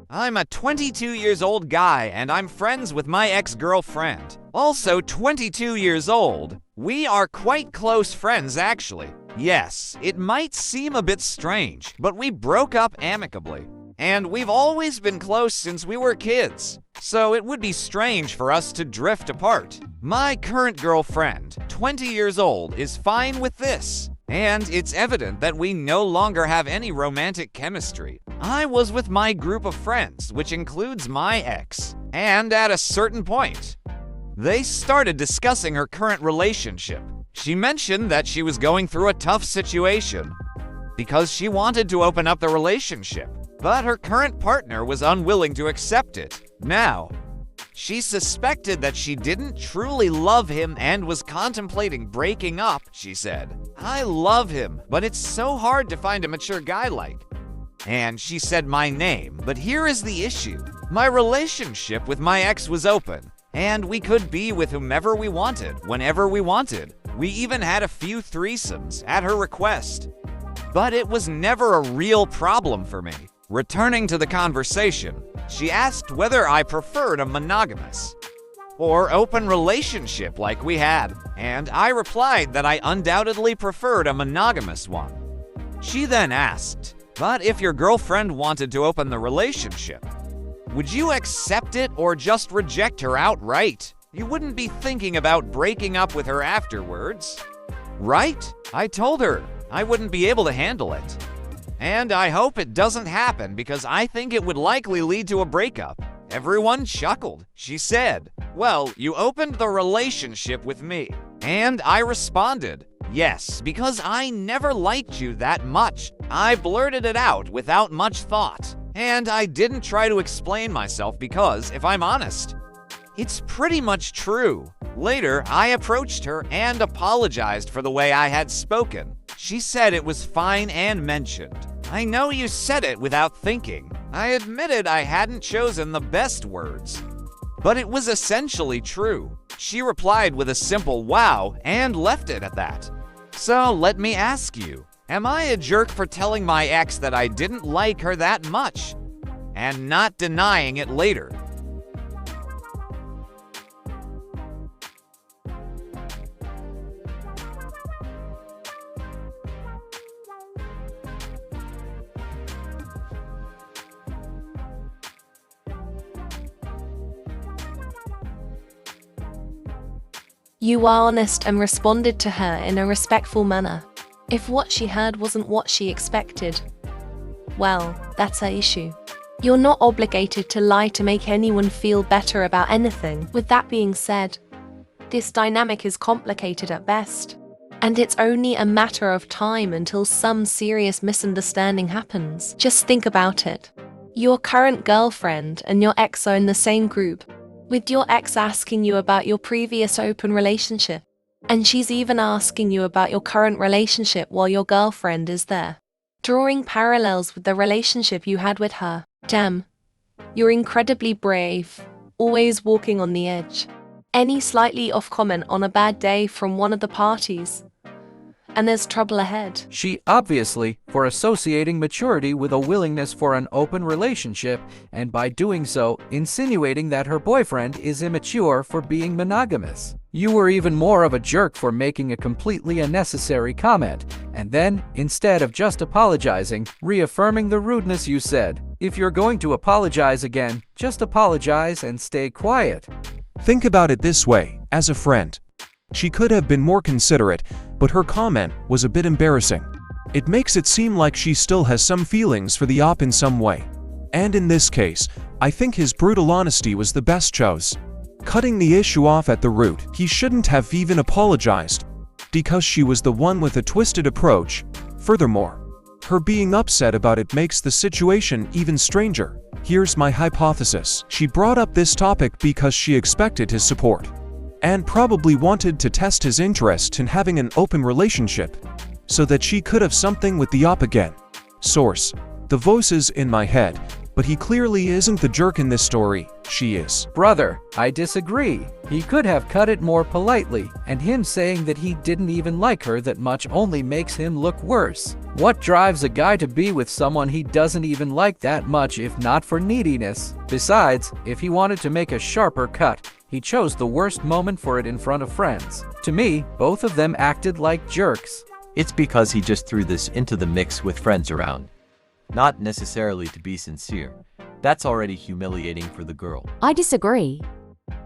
I'm a 22 years old guy and I'm friends with my ex-girlfriend, also 22 years old. We are quite close friends actually. Yes, it might seem a bit strange, but we broke up amicably. And we've always been close since we were kids, so it would be strange for us to drift apart. My current girlfriend, 20 years old, is fine with this, and it's evident that we no longer have any romantic chemistry. I was with my group of friends, which includes my ex, and at a certain point, they started discussing her current relationship. She mentioned that she was going through a tough situation because she wanted to open up the relationship, but her current partner was unwilling to accept it. Now, she suspected that she didn't truly love him and was contemplating breaking up, she said. I love him, but it's so hard to find a mature guy like. And she said my name, but here is the issue. My relationship with my ex was open, and we could be with whomever we wanted, whenever we wanted. We even had a few threesomes at her request. But it was never a real problem for me. Returning to the conversation, she asked whether I preferred a monogamous or open relationship like we had, and I replied that I undoubtedly preferred a monogamous one. She then asked, but if your girlfriend wanted to open the relationship, would you accept it or just reject her outright? You wouldn't be thinking about breaking up with her afterwards, right? I told her I wouldn't be able to handle it. And I hope it doesn't happen because I think it would likely lead to a breakup. Everyone chuckled. She said, well, you opened the relationship with me. And I responded, yes, because I never liked you that much. I blurted it out without much thought. And I didn't try to explain myself because, if I'm honest, it's pretty much true. Later, I approached her and apologized for the way I had spoken. She said it was fine and mentioned, I know you said it without thinking. I admitted I hadn't chosen the best words, but it was essentially true. She replied with a simple wow and left it at that. So let me ask you, am I a jerk for telling my ex that I didn't like her that much and not denying it later? You were honest and responded to her in a respectful manner. If what she heard wasn't what she expected, well, that's her issue. You're not obligated to lie to make anyone feel better about anything. With that being said, this dynamic is complicated at best, and it's only a matter of time until some serious misunderstanding happens. Just think about it. Your current girlfriend and your ex are in the same group, with your ex asking you about your previous open relationship, and she's even asking you about your current relationship while your girlfriend is there, drawing parallels with the relationship you had with her. Damn, you're incredibly brave, always walking on the edge. Any slightly off comment on a bad day from one of the parties, and there's trouble ahead. She obviously for associating maturity with a willingness for an open relationship, and by doing so, insinuating that her boyfriend is immature for being monogamous. You were even more of a jerk for making a completely unnecessary comment, and then, instead of just apologizing, reaffirming the rudeness you said. If you're going to apologize again, just apologize and stay quiet. Think about it this way, as a friend. She could have been more considerate, but her comment was a bit embarrassing. It makes it seem like she still has some feelings for the op in some way. And in this case, I think his brutal honesty was the best choice. Cutting the issue off at the root, he shouldn't have even apologized, because she was the one with a twisted approach. Furthermore, her being upset about it makes the situation even stranger. Here's my hypothesis. She brought up this topic because she expected his support, and probably wanted to test his interest in having an open relationship, so that she could have something with the op again. Source: the voices in my head. But he clearly isn't the jerk in this story, she is. Brother, I disagree. He could have cut it more politely, and him saying that he didn't even like her that much only makes him look worse. What drives a guy to be with someone he doesn't even like that much if not for neediness? Besides, if he wanted to make a sharper cut, he chose the worst moment for it in front of friends. To me, both of them acted like jerks. It's because he just threw this into the mix with friends around. Not necessarily to be sincere. That's already humiliating for the girl. I disagree.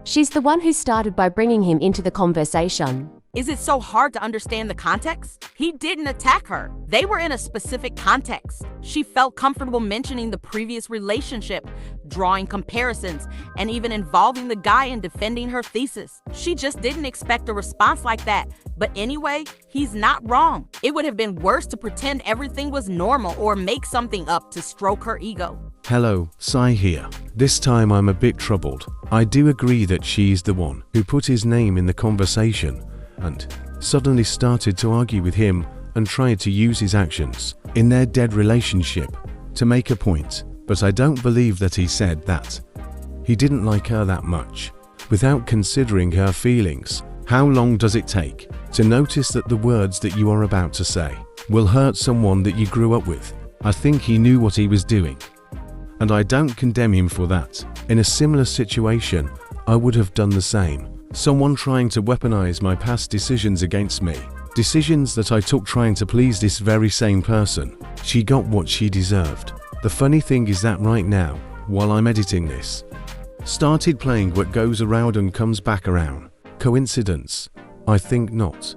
She's the one who started by bringing him into the conversation. Is it so hard to understand the context? He didn't attack her. They were in a specific context. She felt comfortable mentioning the previous relationship, drawing comparisons, and even involving the guy in defending her thesis. She just didn't expect a response like that. But anyway, he's not wrong. It would have been worse to pretend everything was normal or make something up to stroke her ego. Hello, Sai here. This time I'm a bit troubled. I do agree that she's the one who put his name in the conversation and suddenly started to argue with him and tried to use his actions in their dead relationship to make a point. But I don't believe that he said that. He didn't like her that much. Without considering her feelings, how long does it take to notice that the words that you are about to say will hurt someone that you grew up with? I think he knew what he was doing, and I don't condemn him for that. In a similar situation, I would have done the same. Someone trying to weaponize my past decisions against me. Decisions that I took trying to please this very same person. She got what she deserved. The funny thing is that right now, while I'm editing this, started playing What Goes Around and Comes Back Around. Coincidence? I think not.